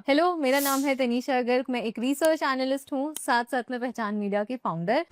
हेलो, मेरा नाम है तनीषा गर्ग। मैं एक रिसर्च एनालिस्ट हूँ, साथ साथ में पहचान मीडिया की फाउंडर।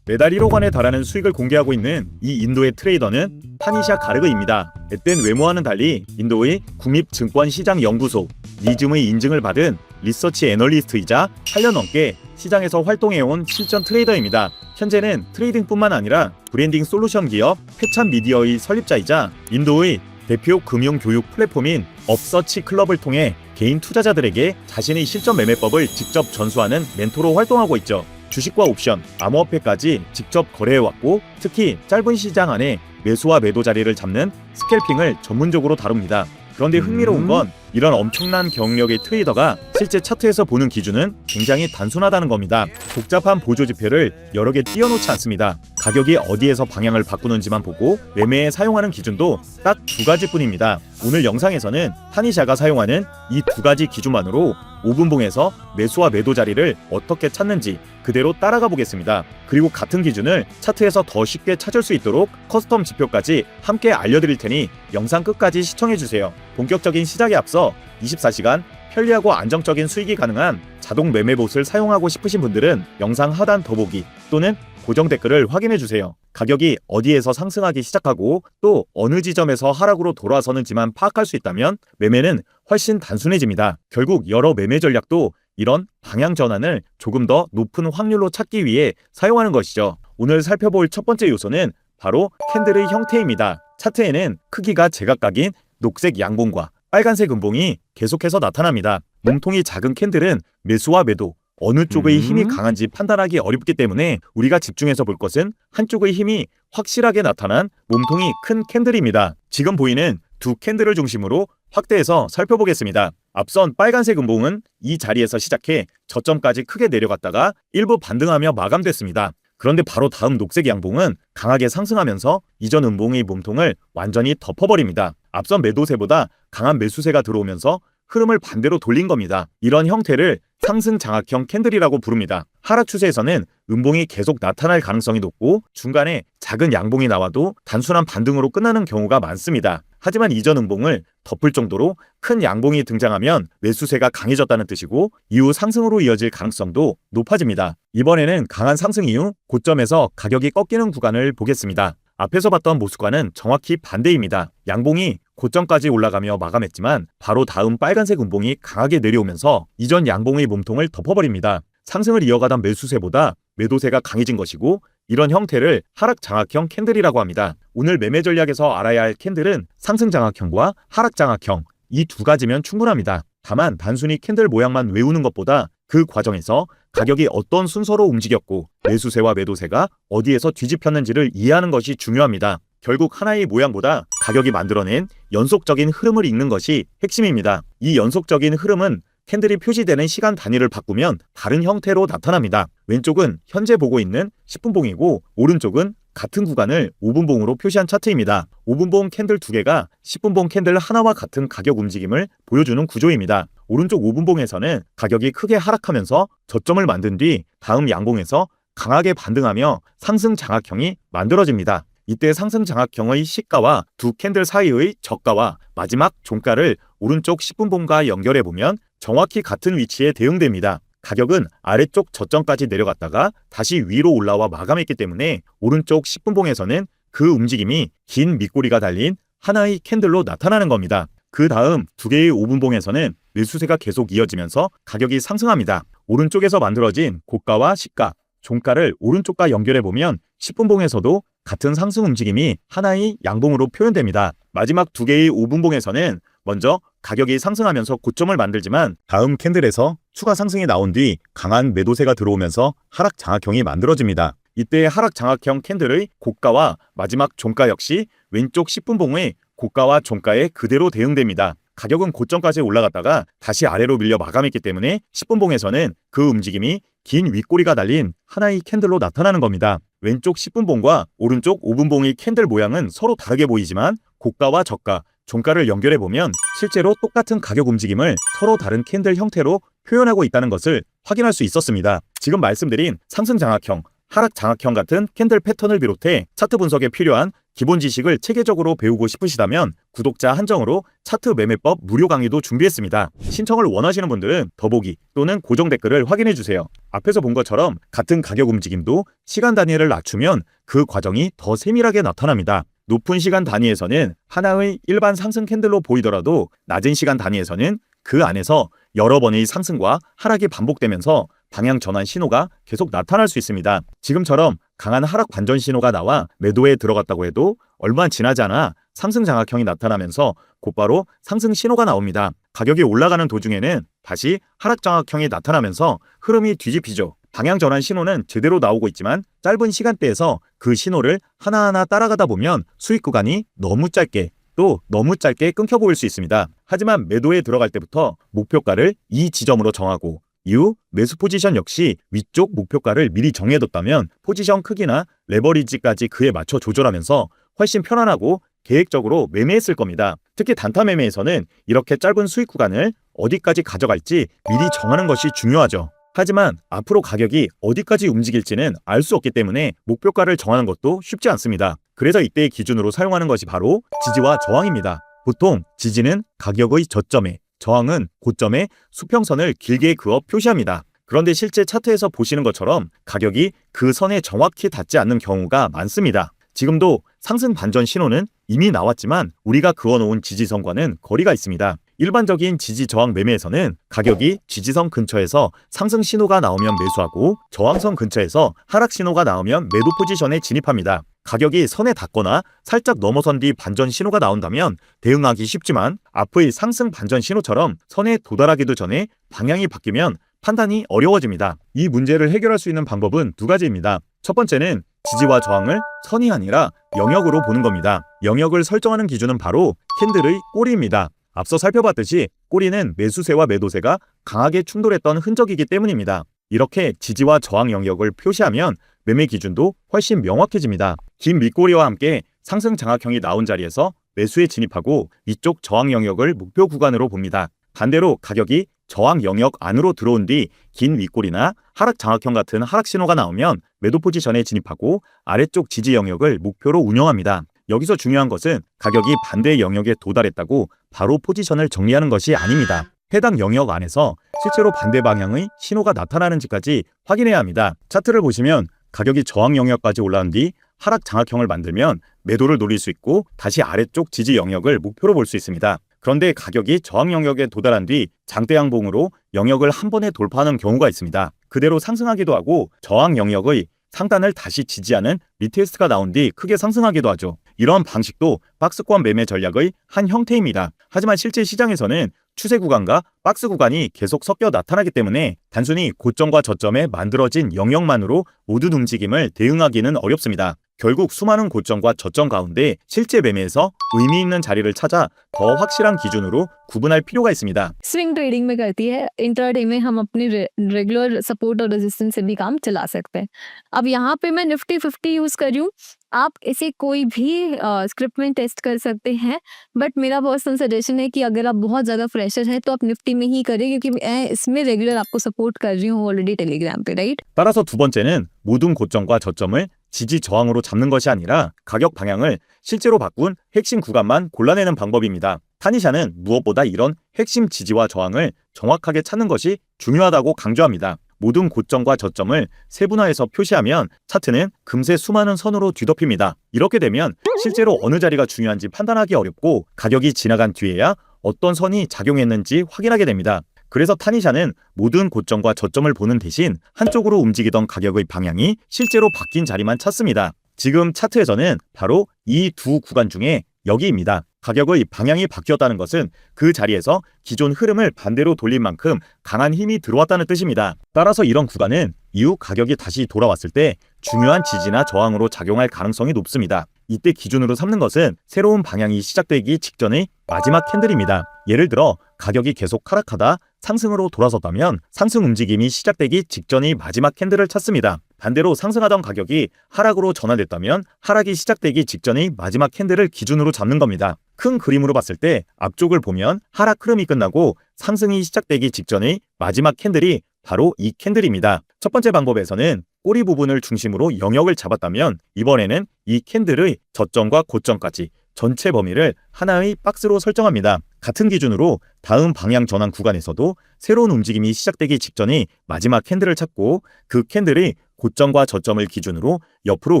매달 1억 원에 달하는 수익을 공개하고 있는 이 인도의 트레이더는 타니샤 가르그입니다. 앳된 외모와는 달리 인도의 국립증권시장연구소 니즘의 인증을 받은 리서치 애널리스트이자 8년 넘게 시장에서 활동해온 실전 트레이더입니다. 현재는 트레이딩뿐만 아니라 브랜딩 솔루션 기업 패찬 미디어의 설립자이자 인도의 대표 금융 교육 플랫폼인 업서치 클럽을 통해 개인 투자자들에게 자신의 실전 매매법을 직접 전수하는 멘토로 활동하고 있죠. 주식과 옵션, 암호화폐까지 직접 거래해왔고 특히 짧은 시장 안에 매수와 매도 자리를 잡는 스캘핑을 전문적으로 다룹니다. 그런데 흥미로운 건 이런 엄청난 경력의 트레이더가 실제 차트에서 보는 기준은 굉장히 단순하다는 겁니다. 복잡한 보조 지표를 여러 개 띄워놓지 않습니다. 가격이 어디에서 방향을 바꾸는지만 보고 매매에 사용하는 기준도 딱 두 가지뿐입니다. 오늘 영상에서는 타니샤가 사용하는 이 두 가지 기준만으로 5분봉에서 매수와 매도 자리를 어떻게 찾는지 그대로 따라가 보겠습니다. 그리고 같은 기준을 차트에서 더 쉽게 찾을 수 있도록 커스텀 지표까지 함께 알려드릴 테니 영상 끝까지 시청해주세요. 본격적인 시작에 앞서 24시간 편리하고 안정적인 수익이 가능한 자동 매매봇을 사용하고 싶으신 분들은 영상 하단 더보기 또는 고정 댓글을 확인해주세요. 가격이 어디에서 상승하기 시작하고 또 어느 지점에서 하락으로 돌아서는지만 파악할 수 있다면 매매는 훨씬 단순해집니다. 결국 여러 매매 전략도 이런 방향 전환을 조금 더 높은 확률로 찾기 위해 사용하는 것이죠. 오늘 살펴볼 첫 번째 요소는 바로 캔들의 형태입니다. 차트에는 크기가 제각각인 녹색 양봉과 빨간색 음봉이 계속해서 나타납니다. 몸통이 작은 캔들은 매수와 매도, 어느 쪽의 힘이 강한지 판단하기 어렵기 때문에 우리가 집중해서 볼 것은 한쪽의 힘이 확실하게 나타난 몸통이 큰 캔들입니다. 지금 보이는 두 캔들을 중심으로 확대해서 살펴보겠습니다. 앞선 빨간색 음봉은 이 자리에서 시작해 저점까지 크게 내려갔다가 일부 반등하며 마감됐습니다. 그런데 바로 다음 녹색 양봉은 강하게 상승하면서 이전 음봉의 몸통을 완전히 덮어버립니다. 앞선 매도세보다 강한 매수세가 들어오면서 흐름을 반대로 돌린 겁니다. 이런 형태를 상승 장악형 캔들이라고 부릅니다. 하락 추세에서는 음봉이 계속 나타날 가능성이 높고 중간에 작은 양봉이 나와도 단순한 반등으로 끝나는 경우가 많습니다. 하지만 이전 음봉을 덮을 정도로 큰 양봉이 등장하면 매수세가 강해졌다는 뜻이고 이후 상승으로 이어질 가능성도 높아집니다. 이번에는 강한 상승 이후 고점에서 가격이 꺾이는 구간을 보겠습니다. 앞에서 봤던 모습과는 정확히 반대입니다. 양봉이 고점까지 올라가며 마감했지만 바로 다음 빨간색 음봉이 강하게 내려오면서 이전 양봉의 몸통을 덮어버립니다. 상승을 이어가던 매수세보다 매도세가 강해진 것이고 이런 형태를 하락 장악형 캔들이라고 합니다. 오늘 매매 전략에서 알아야 할 캔들은 상승 장악형과 하락 장악형 이 두 가지면 충분합니다. 다만 단순히 캔들 모양만 외우는 것보다 그 과정에서 가격이 어떤 순서로 움직였고 매수세와 매도세가 어디에서 뒤집혔는지를 이해하는 것이 중요합니다. 결국 하나의 모양보다 가격이 만들어낸 연속적인 흐름을 읽는 것이 핵심입니다. 이 연속적인 흐름은 캔들이 표시되는 시간 단위를 바꾸면 다른 형태로 나타납니다. 왼쪽은 현재 보고 있는 10분봉이고 오른쪽은 같은 구간을 5분봉으로 표시한 차트입니다. 5분봉 캔들 두 개가 10분봉 캔들 하나와 같은 가격 움직임을 보여주는 구조입니다. 오른쪽 5분봉에서는 가격이 크게 하락하면서 저점을 만든 뒤 다음 양봉에서 강하게 반등하며 상승 장악형이 만들어집니다. 이때 상승 장악형의 시가와 두 캔들 사이의 저가와 마지막 종가를 오른쪽 10분봉과 연결해보면 정확히 같은 위치에 대응됩니다. 가격은 아래쪽 저점까지 내려갔다가 다시 위로 올라와 마감했기 때문에 오른쪽 10분봉에서는 그 움직임이 긴 밑꼬리가 달린 하나의 캔들로 나타나는 겁니다. 그 다음 두 개의 5분봉에서는 매수세가 계속 이어지면서 가격이 상승합니다. 오른쪽에서 만들어진 고가와 시가, 종가를 오른쪽과 연결해보면 10분봉에서도 같은 상승 움직임이 하나의 양봉으로 표현됩니다. 마지막 두 개의 5분봉에서는 먼저 가격이 상승하면서 고점을 만들지만 다음 캔들에서 추가 상승이 나온 뒤 강한 매도세가 들어오면서 하락 장악형이 만들어집니다. 이때 하락 장악형 캔들의 고가와 마지막 종가 역시 왼쪽 10분봉의 고가와 종가에 그대로 대응됩니다. 가격은 고점까지 올라갔다가 다시 아래로 밀려 마감했기 때문에 10분봉에서는 그 움직임이 긴 윗꼬리가 달린 하나의 캔들로 나타나는 겁니다. 왼쪽 10분봉과 오른쪽 5분봉의 캔들 모양은 서로 다르게 보이지만 고가와 저가, 종가를 연결해보면 실제로 똑같은 가격 움직임을 서로 다른 캔들 형태로 표현하고 있다는 것을 확인할 수 있었습니다. 지금 말씀드린 상승 장악형, 하락 장악형 같은 캔들 패턴을 비롯해 차트 분석에 필요한 기본 지식을 체계적으로 배우고 싶으시다면 구독자 한정으로 차트 매매법 무료 강의도 준비했습니다. 신청을 원하시는 분들은 더보기 또는 고정 댓글을 확인해주세요. 앞에서 본 것처럼 같은 가격 움직임도 시간 단위를 낮추면 그 과정이 더 세밀하게 나타납니다. 높은 시간 단위에서는 하나의 일반 상승 캔들로 보이더라도 낮은 시간 단위에서는 그 안에서 여러 번의 상승과 하락이 반복되면서 방향 전환 신호가 계속 나타날 수 있습니다. 지금처럼 강한 하락 반전 신호가 나와 매도에 들어갔다고 해도 얼마 지나지 않아 상승 장악형이 나타나면서 곧바로 상승 신호가 나옵니다. 가격이 올라가는 도중에는 다시 하락 장악형이 나타나면서 흐름이 뒤집히죠. 방향 전환 신호는 제대로 나오고 있지만 짧은 시간대에서 그 신호를 하나하나 따라가다 보면 수익 구간이 너무 짧게 또 너무 짧게 끊겨 보일 수 있습니다. 하지만 매도에 들어갈 때부터 목표가를 이 지점으로 정하고 이후 매수 포지션 역시 위쪽 목표가를 미리 정해뒀다면 포지션 크기나 레버리지까지 그에 맞춰 조절하면서 훨씬 편안하고 계획적으로 매매했을 겁니다. 특히 단타 매매에서는 이렇게 짧은 수익 구간을 어디까지 가져갈지 미리 정하는 것이 중요하죠. 하지만 앞으로 가격이 어디까지 움직일지는 알 수 없기 때문에 목표가를 정하는 것도 쉽지 않습니다. 그래서 이때의 기준으로 사용하는 것이 바로 지지와 저항입니다. 보통 지지는 가격의 저점에, 저항은 고점에 수평선을 길게 그어 표시합니다. 그런데 실제 차트에서 보시는 것처럼 가격이 그 선에 정확히 닿지 않는 경우가 많습니다. 지금도 상승 반전 신호는 이미 나왔지만 우리가 그어놓은 지지선과는 거리가 있습니다. 일반적인 지지 저항 매매에서는 가격이 지지선 근처에서 상승 신호가 나오면 매수하고 저항선 근처에서 하락 신호가 나오면 매도 포지션에 진입합니다. 가격이 선에 닿거나 살짝 넘어선 뒤 반전 신호가 나온다면 대응하기 쉽지만 앞의 상승 반전 신호처럼 선에 도달하기도 전에 방향이 바뀌면 판단이 어려워집니다. 이 문제를 해결할 수 있는 방법은 두 가지입니다. 첫 번째는 지지와 저항을 선이 아니라 영역으로 보는 겁니다. 영역을 설정하는 기준은 바로 캔들의 꼬리입니다. 앞서 살펴봤듯이 꼬리는 매수세와 매도세가 강하게 충돌했던 흔적이기 때문입니다. 이렇게 지지와 저항 영역을 표시하면 매매 기준도 훨씬 명확해집니다. 긴 밑꼬리와 함께 상승 장악형이 나온 자리에서 매수에 진입하고 위쪽 저항 영역을 목표 구간으로 봅니다. 반대로 가격이 저항 영역 안으로 들어온 뒤 긴 윗골이나 하락 장악형 같은 하락 신호가 나오면 매도 포지션에 진입하고 아래쪽 지지 영역을 목표로 운영합니다. 여기서 중요한 것은 가격이 반대 영역에 도달했다고 바로 포지션을 정리하는 것이 아닙니다. 해당 영역 안에서 실제로 반대 방향의 신호가 나타나는지까지 확인해야 합니다. 차트를 보시면 가격이 저항 영역까지 올라온 뒤 하락 장악형을 만들면 매도를 노릴 수 있고 다시 아래쪽 지지 영역을 목표로 볼 수 있습니다. 그런데 가격이 저항 영역에 도달한 뒤 장대 양봉으로 영역을 한 번에 돌파하는 경우가 있습니다. 그대로 상승하기도 하고 저항 영역의 상단을 다시 지지하는 리테스트가 나온 뒤 크게 상승하기도 하죠. 이런 방식도 박스권 매매 전략의 한 형태입니다. 하지만 실제 시장에서는 추세 구간과 박스 구간이 계속 섞여 나타나기 때문에 단순히 고점과 저점에 만들어진 영역만으로 모든 움직임을 대응하기는 어렵습니다. 결국 수많은 고점과 저점 가운데 실제 매매에서 의미 있는 자리를 찾아 더 확실한 기준으로 구분할 필요가 있습니다. स्विंग ट्रेडिंग में करती है, इंट्राडे में हम अपने रेगुलर सपोर्ट और रेजिस्टेंस से भी काम चला सकते हैं. अब यहाँ पे मैं निफ्टी 50 यूज कर रही हूँ. आप इसे कोई भी स्क्रिप्ट में टेस्ट कर सकते हैं, बट मेरा पर्सनल सजेशन है कि अगर आप बहुत ज़्यादा फ्रेशर हैं तो आप निफ्टी में ही करें, क्योंकि मैं इसमें रेगुलर आपको सपोर्ट कर रही हूँ ऑलरेडी टेलीग्राम पे, राइट? 따라서 두 번째는 모든 고점과 저점을 지지 저항으로 잡는 것이 아니라 가격 방향을 실제로 바꾼 핵심 구간만 골라내는 방법입니다. 타니샤는 무엇보다 이런 핵심 지지와 저항을 정확하게 찾는 것이 중요하다고 강조합니다. 모든 고점과 저점을 세분화해서 표시하면 차트는 금세 수많은 선으로 뒤덮입니다. 이렇게 되면 실제로 어느 자리가 중요한지 판단하기 어렵고 가격이 지나간 뒤에야 어떤 선이 작용했는지 확인하게 됩니다. 그래서 타니샤는 모든 고점과 저점을 보는 대신 한쪽으로 움직이던 가격의 방향이 실제로 바뀐 자리만 찾습니다. 지금 차트에서는 바로 이 두 구간 중에 여기입니다. 가격의 방향이 바뀌었다는 것은 그 자리에서 기존 흐름을 반대로 돌린 만큼 강한 힘이 들어왔다는 뜻입니다. 따라서 이런 구간은 이후 가격이 다시 돌아왔을 때 중요한 지지나 저항으로 작용할 가능성이 높습니다. 이때 기준으로 삼는 것은 새로운 방향이 시작되기 직전의 마지막 캔들입니다. 예를 들어 가격이 계속 하락하다 상승으로 돌아섰다면 상승 움직임이 시작되기 직전의 마지막 캔들을 찾습니다. 반대로 상승하던 가격이 하락으로 전환됐다면 하락이 시작되기 직전의 마지막 캔들을 기준으로 잡는 겁니다. 큰 그림으로 봤을 때 앞쪽을 보면 하락 흐름이 끝나고 상승이 시작되기 직전의 마지막 캔들이 바로 이 캔들입니다. 첫 번째 방법에서는 꼬리 부분을 중심으로 영역을 잡았다면 이번에는 이 캔들의 저점과 고점까지 전체 범위를 하나의 박스로 설정합니다. 같은 기준으로 다음 방향 전환 구간에서도 새로운 움직임이 시작되기 직전의 마지막 캔들을 찾고 그 캔들의 고점과 저점을 기준으로 옆으로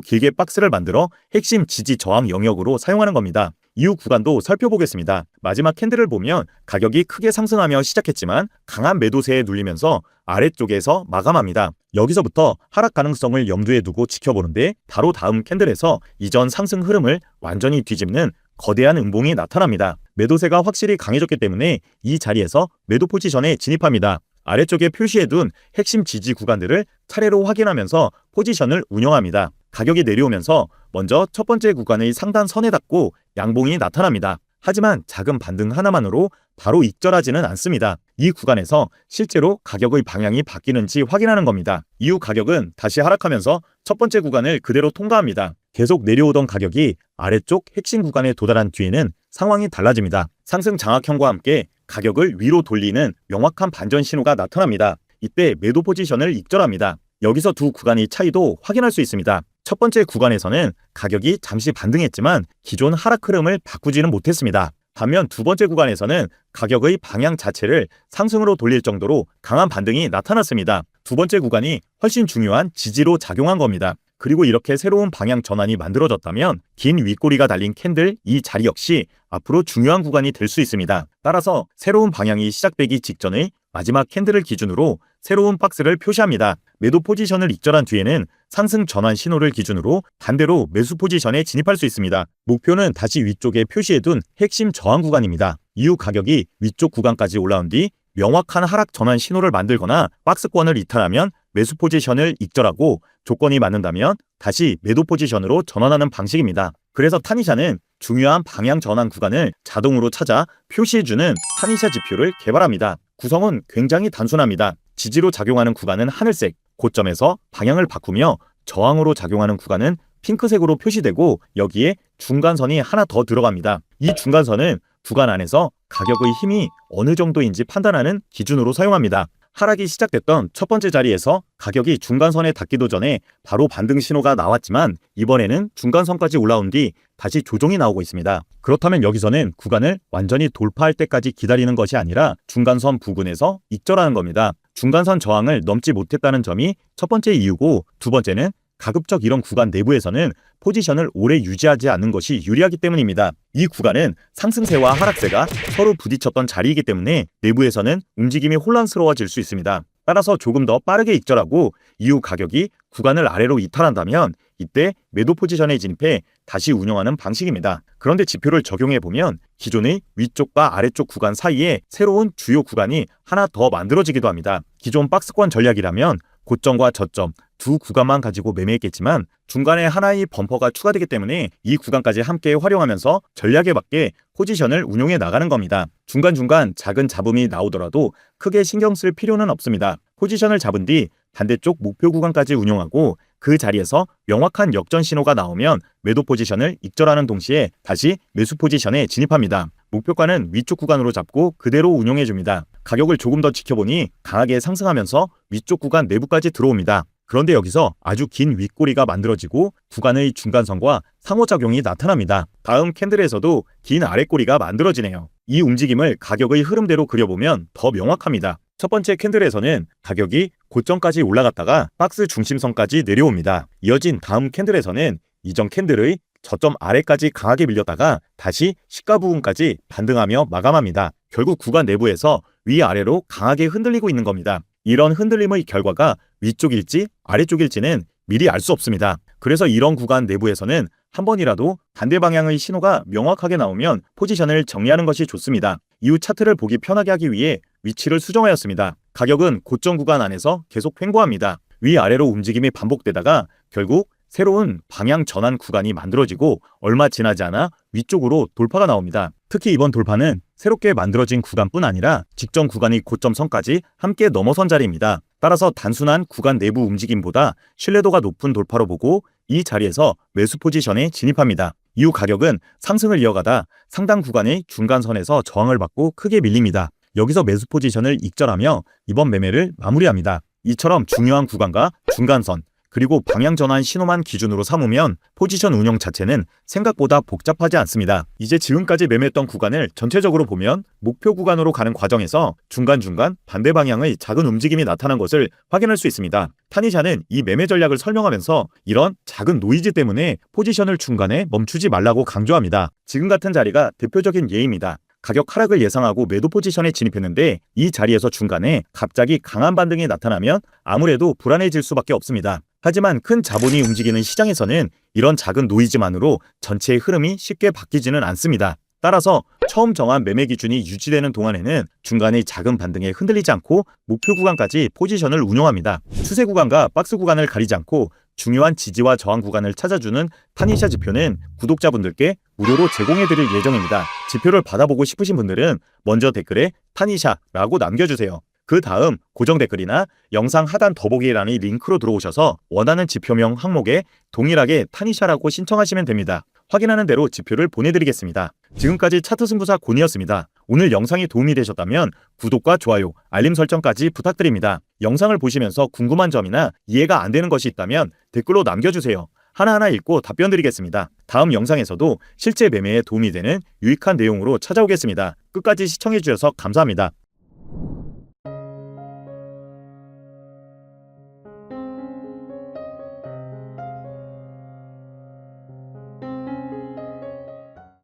길게 박스를 만들어 핵심 지지 저항 영역으로 사용하는 겁니다. 이후 구간도 살펴보겠습니다. 마지막 캔들을 보면 가격이 크게 상승하며 시작했지만 강한 매도세에 눌리면서 아래쪽에서 마감합니다. 여기서부터 하락 가능성을 염두에 두고 지켜보는데 바로 다음 캔들에서 이전 상승 흐름을 완전히 뒤집는 거대한 음봉이 나타납니다. 매도세가 확실히 강해졌기 때문에 이 자리에서 매도 포지션에 진입합니다. 아래쪽에 표시해둔 핵심 지지 구간들을 차례로 확인하면서 포지션을 운영합니다. 가격이 내려오면서 먼저 첫 번째 구간의 상단선에 닿고 양봉이 나타납니다. 하지만 작은 반등 하나만으로 바로 익절하지는 않습니다. 이 구간에서 실제로 가격의 방향이 바뀌는지 확인하는 겁니다. 이후 가격은 다시 하락하면서 첫 번째 구간을 그대로 통과합니다. 계속 내려오던 가격이 아래쪽 핵심 구간에 도달한 뒤에는 상황이 달라집니다. 상승 장악형과 함께 가격을 위로 돌리는 명확한 반전 신호가 나타납니다. 이때 매도 포지션을 익절합니다. 여기서 두 구간의 차이도 확인할 수 있습니다. 첫 번째 구간에서는 가격이 잠시 반등했지만 기존 하락 흐름을 바꾸지는 못했습니다. 반면 두 번째 구간에서는 가격의 방향 자체를 상승으로 돌릴 정도로 강한 반등이 나타났습니다. 두 번째 구간이 훨씬 중요한 지지로 작용한 겁니다. 그리고 이렇게 새로운 방향 전환이 만들어졌다면 긴 윗꼬리가 달린 캔들 이 자리 역시 앞으로 중요한 구간이 될 수 있습니다. 따라서 새로운 방향이 시작되기 직전의 마지막 캔들을 기준으로 새로운 박스를 표시합니다. 매도 포지션을 익절한 뒤에는 상승 전환 신호를 기준으로 반대로 매수 포지션에 진입할 수 있습니다. 목표는 다시 위쪽에 표시해둔 핵심 저항 구간입니다. 이후 가격이 위쪽 구간까지 올라온 뒤 명확한 하락 전환 신호를 만들거나 박스권을 이탈하면 매수 포지션을 익절하고 조건이 맞는다면 다시 매도 포지션으로 전환하는 방식입니다. 그래서 타니샤는 중요한 방향 전환 구간을 자동으로 찾아 표시해주는 타니샤 지표를 개발합니다. 구성은 굉장히 단순합니다. 지지로 작용하는 구간은 하늘색, 고점에서 방향을 바꾸며 저항으로 작용하는 구간은 핑크색으로 표시되고 여기에 중간선이 하나 더 들어갑니다. 이 중간선은 구간 안에서 가격의 힘이 어느 정도인지 판단하는 기준으로 사용합니다. 하락이 시작됐던 첫 번째 자리에서 가격이 중간선에 닿기도 전에 바로 반등 신호가 나왔지만 이번에는 중간선까지 올라온 뒤 다시 조정이 나오고 있습니다. 그렇다면 여기서는 구간을 완전히 돌파할 때까지 기다리는 것이 아니라 중간선 부근에서 익절하는 겁니다. 중간선 저항을 넘지 못했다는 점이 첫 번째 이유고 두 번째는 가급적 이런 구간 내부에서는 포지션을 오래 유지하지 않는 것이 유리하기 때문입니다. 이 구간은 상승세와 하락세가 서로 부딪혔던 자리이기 때문에 내부에서는 움직임이 혼란스러워질 수 있습니다. 따라서 조금 더 빠르게 익절하고 이후 가격이 구간을 아래로 이탈한다면 이때 매도 포지션에 진입해 다시 운영하는 방식입니다. 그런데 지표를 적용해 보면 기존의 위쪽과 아래쪽 구간 사이에 새로운 주요 구간이 하나 더 만들어지기도 합니다. 기존 박스권 전략이라면 고점과 저점 두 구간만 가지고 매매했겠지만 중간에 하나의 범퍼가 추가되기 때문에 이 구간까지 함께 활용하면서 전략에 맞게 포지션을 운용해 나가는 겁니다. 중간중간 작은 잡음이 나오더라도 크게 신경 쓸 필요는 없습니다. 포지션을 잡은 뒤 반대쪽 목표 구간까지 운용하고 그 자리에서 명확한 역전 신호가 나오면 매도 포지션을 익절하는 동시에 다시 매수 포지션에 진입합니다. 목표가는 위쪽 구간으로 잡고 그대로 운용해줍니다. 가격을 조금 더 지켜보니 강하게 상승하면서 위쪽 구간 내부까지 들어옵니다. 그런데 여기서 아주 긴 윗꼬리가 만들어지고 구간의 중간선과 상호작용이 나타납니다. 다음 캔들에서도 긴 아랫꼬리가 만들어지네요. 이 움직임을 가격의 흐름대로 그려보면 더 명확합니다. 첫 번째 캔들에서는 가격이 고점까지 올라갔다가 박스 중심선까지 내려옵니다. 이어진 다음 캔들에서는 이전 캔들의 저점 아래까지 강하게 밀렸다가 다시 시가 부분까지 반등하며 마감합니다. 결국 구간 내부에서 위아래로 강하게 흔들리고 있는 겁니다. 이런 흔들림의 결과가 위쪽일지 아래쪽일지는 미리 알 수 없습니다. 그래서 이런 구간 내부에서는 한 번이라도 반대 방향의 신호가 명확하게 나오면 포지션을 정리하는 것이 좋습니다. 이후 차트를 보기 편하게 하기 위해 위치를 수정하였습니다. 가격은 고점 구간 안에서 계속 횡보합니다. 위아래로 움직임이 반복되다가 결국 새로운 방향 전환 구간이 만들어지고 얼마 지나지 않아 위쪽으로 돌파가 나옵니다. 특히 이번 돌파는 새롭게 만들어진 구간뿐 아니라 직전 구간의 고점선까지 함께 넘어선 자리입니다. 따라서 단순한 구간 내부 움직임보다 신뢰도가 높은 돌파로 보고 이 자리에서 매수 포지션에 진입합니다. 이후 가격은 상승을 이어가다 상당 구간의 중간선에서 저항을 받고 크게 밀립니다. 여기서 매수 포지션을 익절하며 이번 매매를 마무리합니다. 이처럼 중요한 구간과 중간선 그리고 방향 전환 신호만 기준으로 삼으면 포지션 운영 자체는 생각보다 복잡하지 않습니다. 이제 지금까지 매매했던 구간을 전체적으로 보면 목표 구간으로 가는 과정에서 중간중간 반대 방향의 작은 움직임이 나타난 것을 확인할 수 있습니다. 타니샤는 이 매매 전략을 설명하면서 이런 작은 노이즈 때문에 포지션을 중간에 멈추지 말라고 강조합니다. 지금 같은 자리가 대표적인 예입니다. 가격 하락을 예상하고 매도 포지션에 진입했는데 이 자리에서 중간에 갑자기 강한 반등이 나타나면 아무래도 불안해질 수밖에 없습니다. 하지만 큰 자본이 움직이는 시장에서는 이런 작은 노이즈만으로 전체의 흐름이 쉽게 바뀌지는 않습니다. 따라서 처음 정한 매매 기준이 유지되는 동안에는 중간의 작은 반등에 흔들리지 않고 목표 구간까지 포지션을 운용합니다. 추세 구간과 박스 구간을 가리지 않고 중요한 지지와 저항 구간을 찾아주는 타니샤 지표는 구독자분들께 무료로 제공해드릴 예정입니다. 지표를 받아보고 싶으신 분들은 먼저 댓글에 타니샤라고 남겨주세요. 그 다음 고정 댓글이나 영상 하단 더보기란의 링크로 들어오셔서 원하는 지표명 항목에 동일하게 타니샤라고 신청하시면 됩니다. 확인하는 대로 지표를 보내드리겠습니다. 지금까지 차트 승부사 곤이었습니다. 오늘 영상이 도움이 되셨다면 구독과 좋아요, 알림 설정까지 부탁드립니다. 영상을 보시면서 궁금한 점이나 이해가 안 되는 것이 있다면 댓글로 남겨주세요. 하나하나 읽고 답변 드리겠습니다. 다음 영상에서도 실제 매매에 도움이 되는 유익한 내용으로 찾아오겠습니다. 끝까지 시청해주셔서 감사합니다.